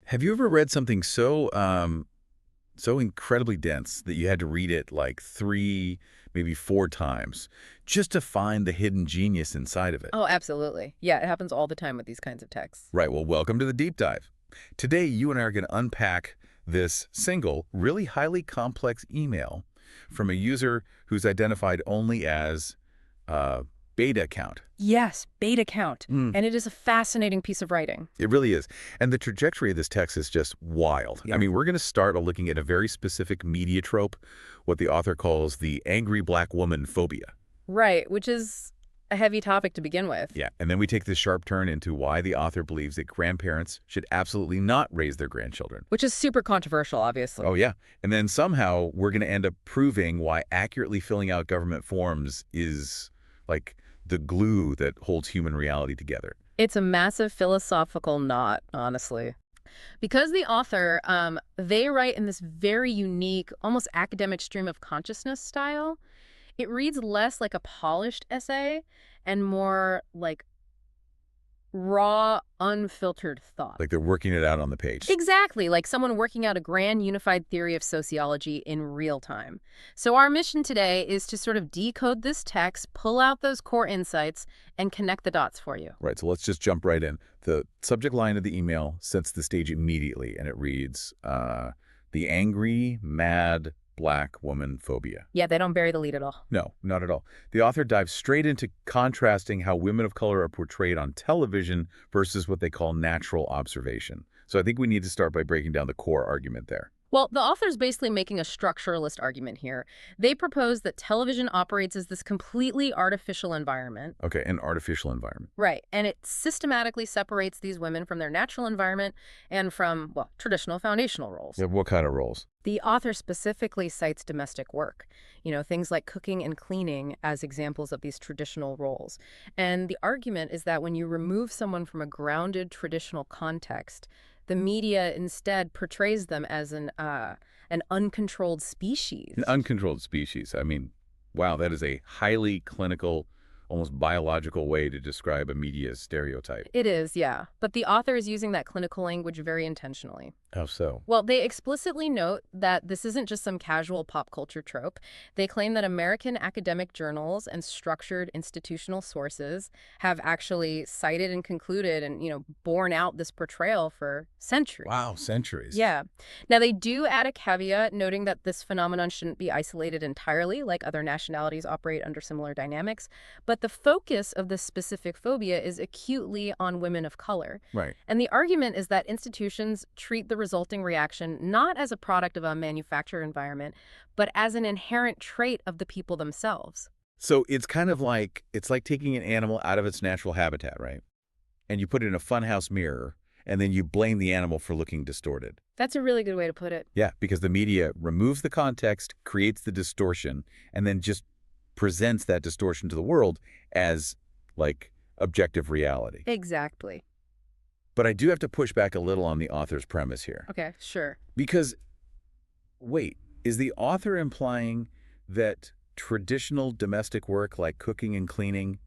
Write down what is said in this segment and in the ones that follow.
Have you ever read something so incredibly dense that you had to read it like 3, maybe 4 times just to find the hidden genius inside of it? Oh, absolutely. Yeah, it happens all the time with these kinds of texts. Right, well, welcome to the deep dive. Today, you and I are going to unpack this single, really highly complex email from a user who's identified only as uh, beta account. Yes, beta count. And it is a fascinating piece of writing. It really is. And the trajectory of this text is just wild. I Yeah. mean, we're going to start looking at a very specific media trope, what the author calls the angry black woman phobia. Right, which is a heavy topic to begin with. Yeah. And then we take this sharp turn into why the author believes that grandparents should absolutely not raise their grandchildren. Which is super controversial, obviously. Oh, yeah. And then somehow we're going to end up proving why accurately filling out government forms is like the glue that holds human reality together. It's a massive philosophical knot, honestly. Because the author, they write in this very unique, almost academic stream of consciousness style. It reads less like a polished essay and more like raw, unfiltered thought. Like they're working it out on the page. Exactly, like someone working out a grand unified theory of sociology in real time. So our mission today is to sort of decode this text, pull out those core insights, and connect the dots for you. Right, so let's just jump right in. The subject line of the email sets the stage immediately, and it reads, the angry, mad, black woman phobia. Yeah, they don't bury the lead at all. No, not at all. The author dives straight into contrasting how women of color are portrayed on television versus what they call natural observation. So I think we need to start by breaking down the core argument there. Well, the author's basically making a structuralist argument here. They propose that television operates as this completely artificial environment. Okay, an artificial environment. Right, and it systematically separates these women from their natural environment and from, well, traditional foundational roles. Yeah, what kind of roles? The author specifically cites domestic work, things like cooking and cleaning as examples of these traditional roles. And the argument is that when you remove someone from a grounded traditional context, the media instead portrays them as an uncontrolled species. An uncontrolled species. I mean, wow, that is a highly clinical, almost biological way to describe a media stereotype. It is, yeah. But the author is using that clinical language very intentionally. How so? Well, they explicitly note that this isn't just some casual pop culture trope. They claim that American academic journals and structured institutional sources have actually cited and concluded and, borne out this portrayal for centuries. Wow, centuries. Yeah. Now, they do add a caveat noting that this phenomenon shouldn't be isolated entirely, like other nationalities operate under similar dynamics. But the focus of this specific phobia is acutely on women of color. Right. And the argument is that institutions treat the resulting reaction not as a product of a manufactured environment, but as an inherent trait of the people themselves. So it's kind of like, it's like taking an animal out of its natural habitat, right? And you put it in a funhouse mirror, and then you blame the animal for looking distorted. That's a really good way to put it. Yeah, because the media removes the context, creates the distortion, and then just presents that distortion to the world as, like, objective reality. Exactly. But I do have to push back a little on the author's premise here. Okay, sure. Because, wait, is the author implying that traditional domestic work like cooking and cleaning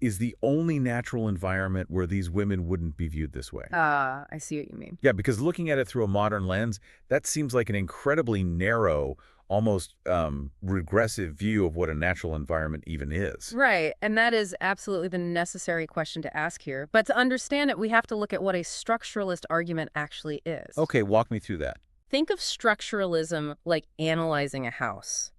is the only natural environment where these women wouldn't be viewed this way? I see what you mean. Yeah, because looking at it through a modern lens, that seems like an incredibly narrow, almost regressive view of what a natural environment even is. Right, and that is absolutely the necessary question to ask here. But to understand it, we have to look at what a structuralist argument actually is. Okay, walk me through that. Think of structuralism like analyzing a house.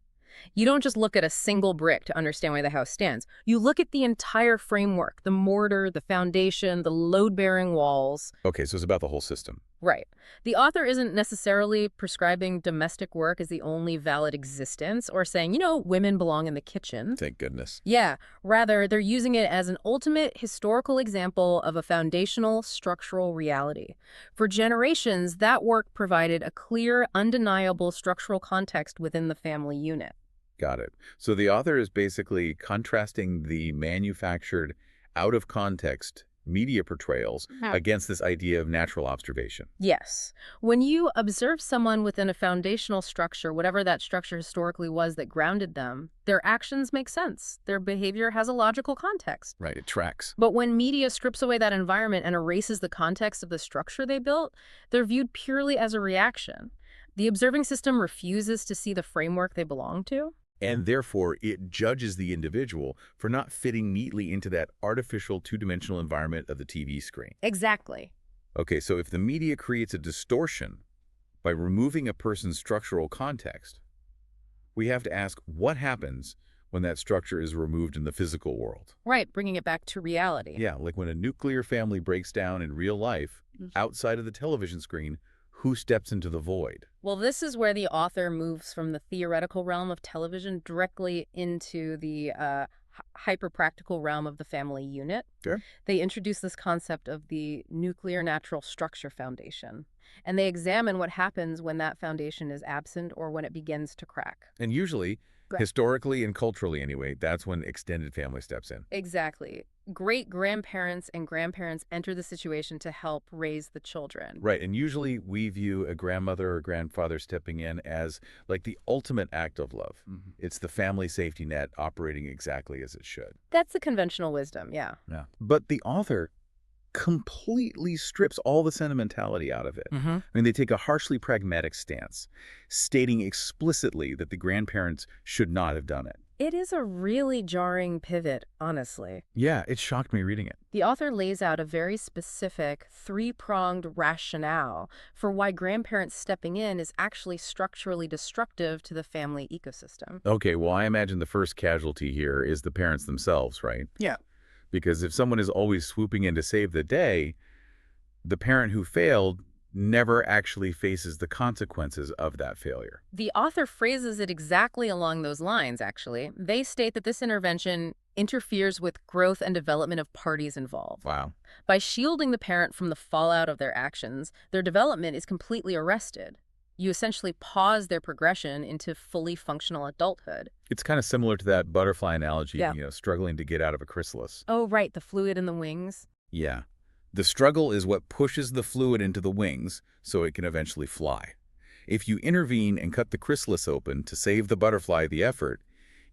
You don't just look at a single brick to understand why the house stands. You look at the entire framework, the mortar, the foundation, the load-bearing walls. Okay, so it's about the whole system. Right. The author isn't necessarily prescribing domestic work as the only valid existence or saying, women belong in the kitchen. Thank goodness. Yeah. Rather, they're using it as an ultimate historical example of a foundational structural reality. For generations, that work provided a clear, undeniable structural context within the family unit. Got it. So the author is basically contrasting the manufactured, out-of-context media portrayals Yeah. against this idea of natural observation. Yes. When you observe someone within a foundational structure, whatever that structure historically was that grounded them, their actions make sense. Their behavior has a logical context. Right, it tracks. But when media strips away that environment and erases the context of the structure they built, they're viewed purely as a reaction. The observing system refuses to see the framework they belong to. And therefore, it judges the individual for not fitting neatly into that artificial two-dimensional environment of the TV screen. Exactly. Okay, so if the media creates a distortion by removing a person's structural context, we have to ask what happens when that structure is removed in the physical world. Right, bringing it back to reality. Yeah, like when a nuclear family breaks down in real life, outside of the television screen, who steps into the void? Well, this is where the author moves from the theoretical realm of television directly into the hyper-practical realm of the family unit. Sure. They introduce this concept of the nuclear natural structure foundation, and they examine what happens when that foundation is absent or when it begins to crack. And usually, Right. historically and culturally anyway, that's when extended family steps in. Exactly. Great-grandparents and grandparents enter the situation to help raise the children. Right, and usually we view a grandmother or grandfather stepping in as like the ultimate act of love. It's the family safety net operating exactly as it should. That's the conventional wisdom, yeah. Yeah. But the author completely strips all the sentimentality out of it. I mean, they take a harshly pragmatic stance, stating explicitly that the grandparents should not have done it. It is a really jarring pivot, honestly. Yeah, it shocked me reading it. The author lays out a very specific, three-pronged rationale for why grandparents stepping in is actually structurally destructive to the family ecosystem. Okay, well, I imagine the first casualty here is the parents themselves, right? Yeah. Because if someone is always swooping in to save the day, the parent who failed never actually faces the consequences of that failure. The author phrases it exactly along those lines, actually. They state that this intervention interferes with growth and development of parties involved. Wow. By shielding the parent from the fallout of their actions, their development is completely arrested. You essentially pause their progression into fully functional adulthood. It's kind of similar to that butterfly analogy, Yeah. Struggling to get out of a chrysalis. Oh, right, the fluid in the wings. Yeah. The struggle is what pushes the fluid into the wings so it can eventually fly. If you intervene and cut the chrysalis open to save the butterfly the effort,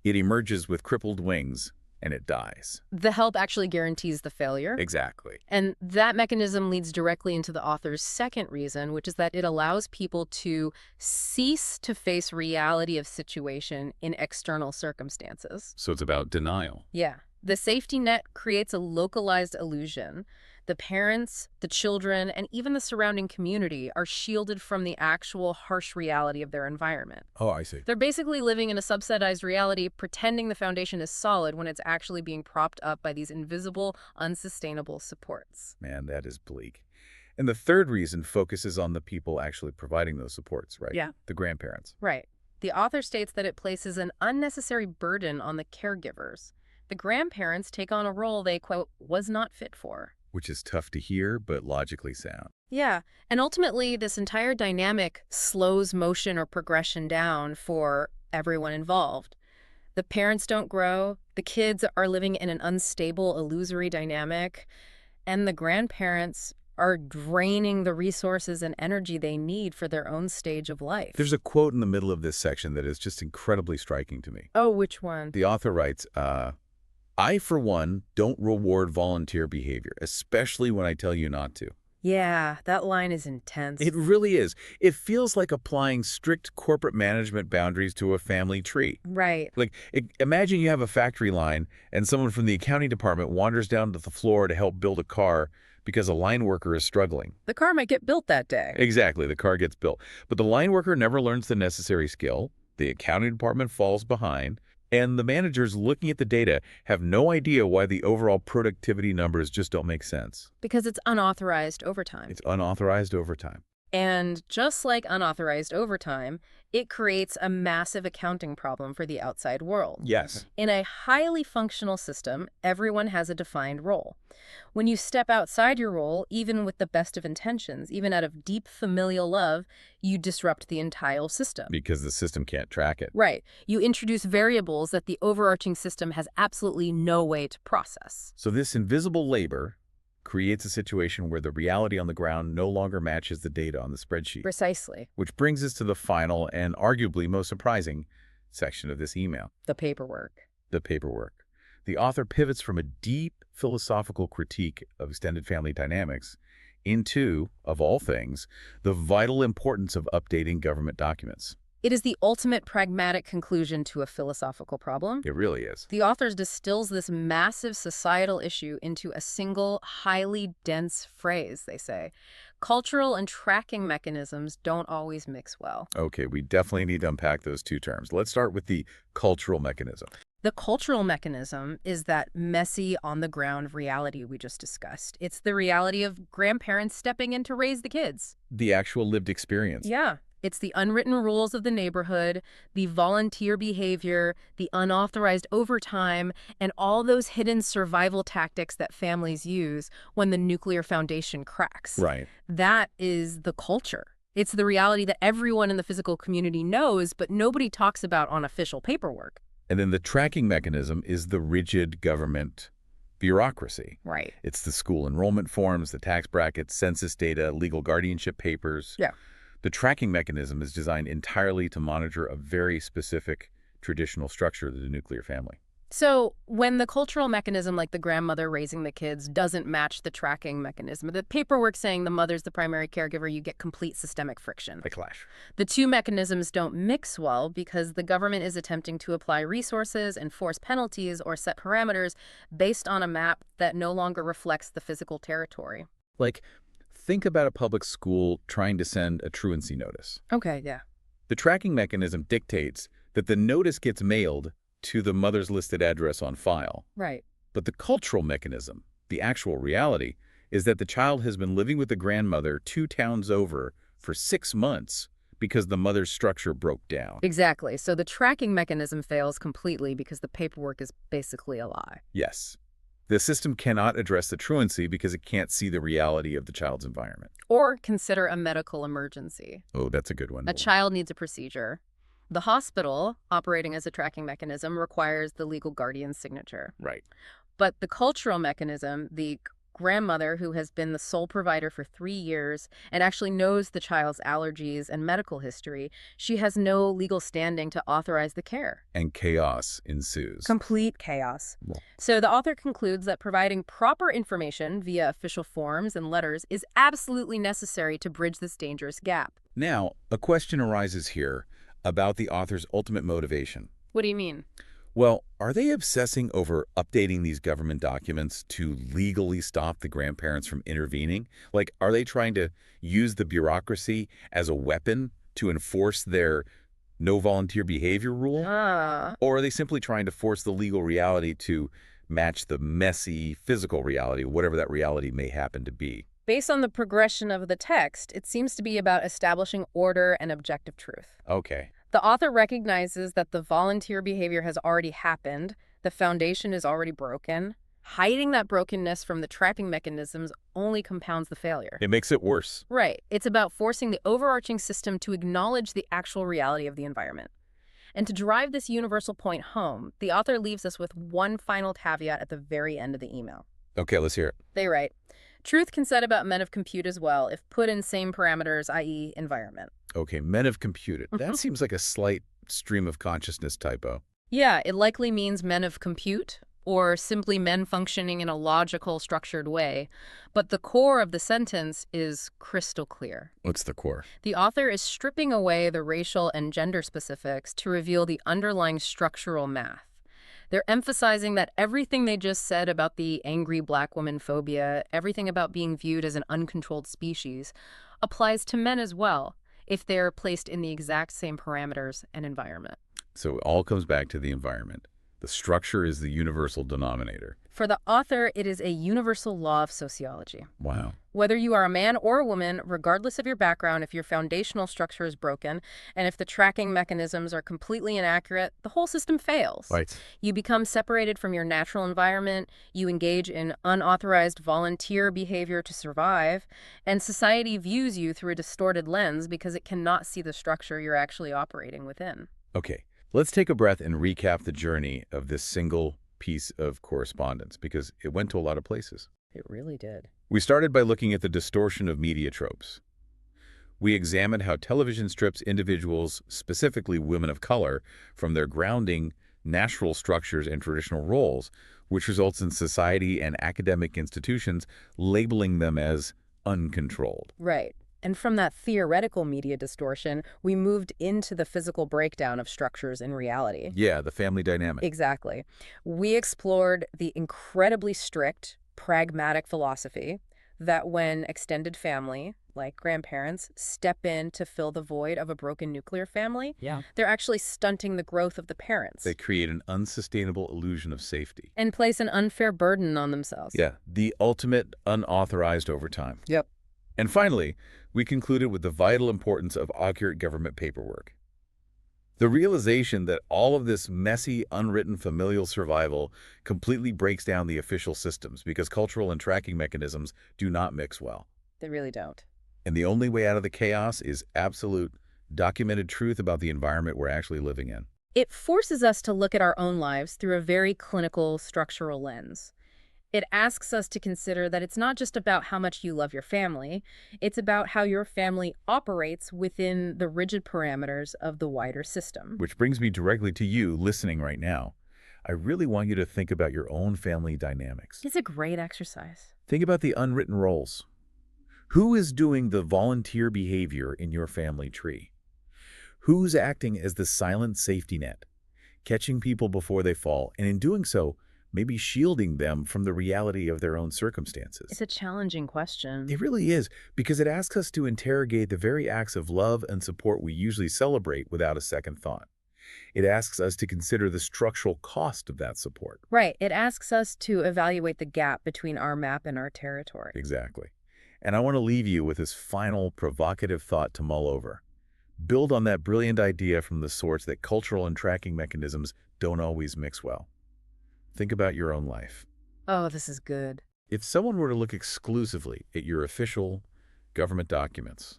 it emerges with crippled wings and it dies. The help actually guarantees the failure. Exactly. And that mechanism leads directly into the author's second reason, which is that it allows people to cease to face reality of situation in external circumstances. So it's about denial. Yeah. The safety net creates a localized illusion. The parents, the children, and even the surrounding community are shielded from the actual harsh reality of their environment. Oh, I see. They're basically living in a subsidized reality, pretending the foundation is solid when it's actually being propped up by these invisible, unsustainable supports. Man, that is bleak. And the third reason focuses on the people actually providing those supports, right? Yeah. The grandparents. Right. The author states that it places an unnecessary burden on the caregivers. The grandparents take on a role they, quote, was not fit for. Which is tough to hear, but logically sound. Yeah, and ultimately this entire dynamic slows motion or progression down for everyone involved. The parents don't grow, the kids are living in an unstable, illusory dynamic, and the grandparents are draining the resources and energy they need for their own stage of life. There's a quote in the middle of this section that is just incredibly striking to me. Oh, which one? The author writes, I, for one, don't reward volunteer behavior, especially when I tell you not to. Yeah, that line is intense. It really is. It feels like applying strict corporate management boundaries to a family tree. Right. Like, imagine you have a factory line and someone from the accounting department wanders down to the floor to help build a car because a line worker is struggling. The car might get built that day. Exactly, the car gets built. But the line worker never learns the necessary skill, the accounting department falls behind, and the managers looking at the data have no idea why the overall productivity numbers just don't make sense. Because it's unauthorized overtime. It's unauthorized overtime. And just like unauthorized overtime, it creates a massive accounting problem for the outside world. Yes. In a highly functional system, everyone has a defined role. When you step outside your role, even with the best of intentions, even out of deep familial love, you disrupt the entire system. Because the system can't track it. Right. You introduce variables that the overarching system has absolutely no way to process. So this invisible labor creates a situation where the reality on the ground no longer matches the data on the spreadsheet. Precisely. Which brings us to the final and arguably most surprising section of this email, The paperwork. the paperwork. The author pivots from a deep philosophical critique of extended family dynamics into, of all things, the vital importance of updating government documents. It is the ultimate pragmatic conclusion to a philosophical problem. It really is. The author distills this massive societal issue into a single, highly dense phrase, they say. Cultural and tracking mechanisms don't always mix well. Okay, we definitely need to unpack those two terms. Let's start with the cultural mechanism. The cultural mechanism is that messy, on-the-ground reality we just discussed. It's the reality of grandparents stepping in to raise the kids. The actual lived experience. Yeah. It's the unwritten rules of the neighborhood, the volunteer behavior, the unauthorized overtime, and all those hidden survival tactics that families use when the nuclear foundation cracks. Right. That is the culture. It's the reality that everyone in the physical community knows, but nobody talks about on official paperwork. And then the tracking mechanism is the rigid government bureaucracy. Right. It's the school enrollment forms, the tax brackets, census data, legal guardianship papers. Yeah. The tracking mechanism is designed entirely to monitor a very specific traditional structure of the nuclear family. So when the cultural mechanism, like the grandmother raising the kids, doesn't match the tracking mechanism, the paperwork saying the mother's the primary caregiver, you get complete systemic friction. They clash. The two mechanisms don't mix well because the government is attempting to apply resources, enforce penalties, or set parameters based on a map that no longer reflects the physical territory. Like, think about a public school trying to send a truancy notice. Okay, yeah. The tracking mechanism dictates that the notice gets mailed to the mother's listed address on file. Right. But the cultural mechanism, the actual reality, is that the child has been living with the grandmother 2 towns over for 6 months because the mother's structure broke down. Exactly. So the tracking mechanism fails completely because the paperwork is basically a lie. Yes. The system cannot address the truancy because it can't see the reality of the child's environment. Or consider a medical emergency. Oh, that's a good one. A child needs a procedure. The hospital, operating as a tracking mechanism, requires the legal guardian's signature. Right. But the cultural mechanism, the grandmother who has been the sole provider for 3 years and actually knows the child's allergies and medical history, she has no legal standing to authorize the care. And chaos ensues. Complete chaos. Well. So the author concludes that providing proper information via official forms and letters is absolutely necessary to bridge this dangerous gap. Now, a question arises here about the author's ultimate motivation. What do you mean? Well, are they obsessing over updating these government documents to legally stop the grandparents from intervening? Like, are they trying to use the bureaucracy as a weapon to enforce their no volunteer behavior rule? Or are they simply trying to force the legal reality to match the messy physical reality, whatever that reality may happen to be? Based on the progression of the text, it seems to be about establishing order and objective truth. Okay. The author recognizes that the volunteer behavior has already happened, the foundation is already broken. Hiding that brokenness from the tracking mechanisms only compounds the failure. It makes it worse. Right. It's about forcing the overarching system to acknowledge the actual reality of the environment. And to drive this universal point home, the author leaves us with one final caveat at the very end of the email. Okay, let's hear it. They write, "Truth can set about men of compute as well if put in same parameters, i.e. environment." Okay, men have computed. That seems like a slight stream of consciousness typo. Yeah, it likely means men of compute, or simply men functioning in a logical, structured way. But the core of the sentence is crystal clear. What's the core? The author is stripping away the racial and gender specifics to reveal the underlying structural math. They're emphasizing that everything they just said about the angry black woman phobia, everything about being viewed as an uncontrolled species, applies to men as well, if they're placed in the exact same parameters and environment. So it all comes back to the environment. The structure is the universal denominator. For the author, it is a universal law of sociology. Wow. Whether you are a man or a woman, regardless of your background, if your foundational structure is broken, and if the tracking mechanisms are completely inaccurate, the whole system fails. Right. You become separated from your natural environment, you engage in unauthorized volunteer behavior to survive, and society views you through a distorted lens because it cannot see the structure you're actually operating within. Okay, let's take a breath and recap the journey of this single piece of correspondence because it went to a lot of places. It really did. We started by looking at the distortion of media tropes. We examined how television strips individuals, specifically women of color, from their grounding, natural structures and traditional roles, which results in society and academic institutions labeling them as uncontrolled. Right. And from that theoretical media distortion, we moved into the physical breakdown of structures in reality. Yeah, the family dynamic. Exactly. We explored the incredibly strict, pragmatic philosophy that when extended family, like grandparents, step in to fill the void of a broken nuclear family, Yeah. they're actually stunting the growth of the parents They create an unsustainable illusion of safety. and place an unfair burden on themselves. Yeah, the ultimate unauthorized overtime. Yep. And finally, we concluded with the vital importance of accurate government paperwork. The realization that all of this messy, unwritten familial survival completely breaks down the official systems because cultural and tracking mechanisms do not mix well. They really don't. And the only way out of the chaos is absolute, documented truth about the environment we're actually living in. It forces us to look at our own lives through a very clinical, structural lens. It asks us to consider that it's not just about how much you love your family, it's about how your family operates within the rigid parameters of the wider system. Which brings me directly to you listening right now. I really want you to think about your own family dynamics. It's a great exercise. Think about the unwritten roles. Who is doing the volunteer behavior in your family tree? Who's acting as the silent safety net, catching people before they fall, and in doing so, maybe shielding them from the reality of their own circumstances? It's a challenging question. It really is, because it asks us to interrogate the very acts of love and support we usually celebrate without a second thought. It asks us to consider the structural cost of that support. Right. It asks us to evaluate the gap between our map and our territory. Exactly. And I want to leave you with this final provocative thought to mull over. Build on that brilliant idea from the source that cultural and tracking mechanisms don't always mix well. Think about your own life. Oh, this is good. If someone were to look exclusively at your official government documents,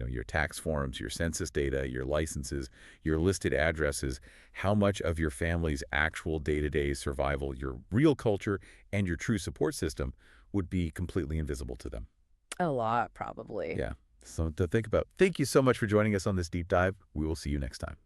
your tax forms, your census data, your licenses, your listed addresses, how much of your family's actual day-to-day survival, your real culture, and your true support system would be completely invisible to them. A lot, probably. Yeah, so to think about. Thank you so much for joining us on this deep dive. We will see you next time.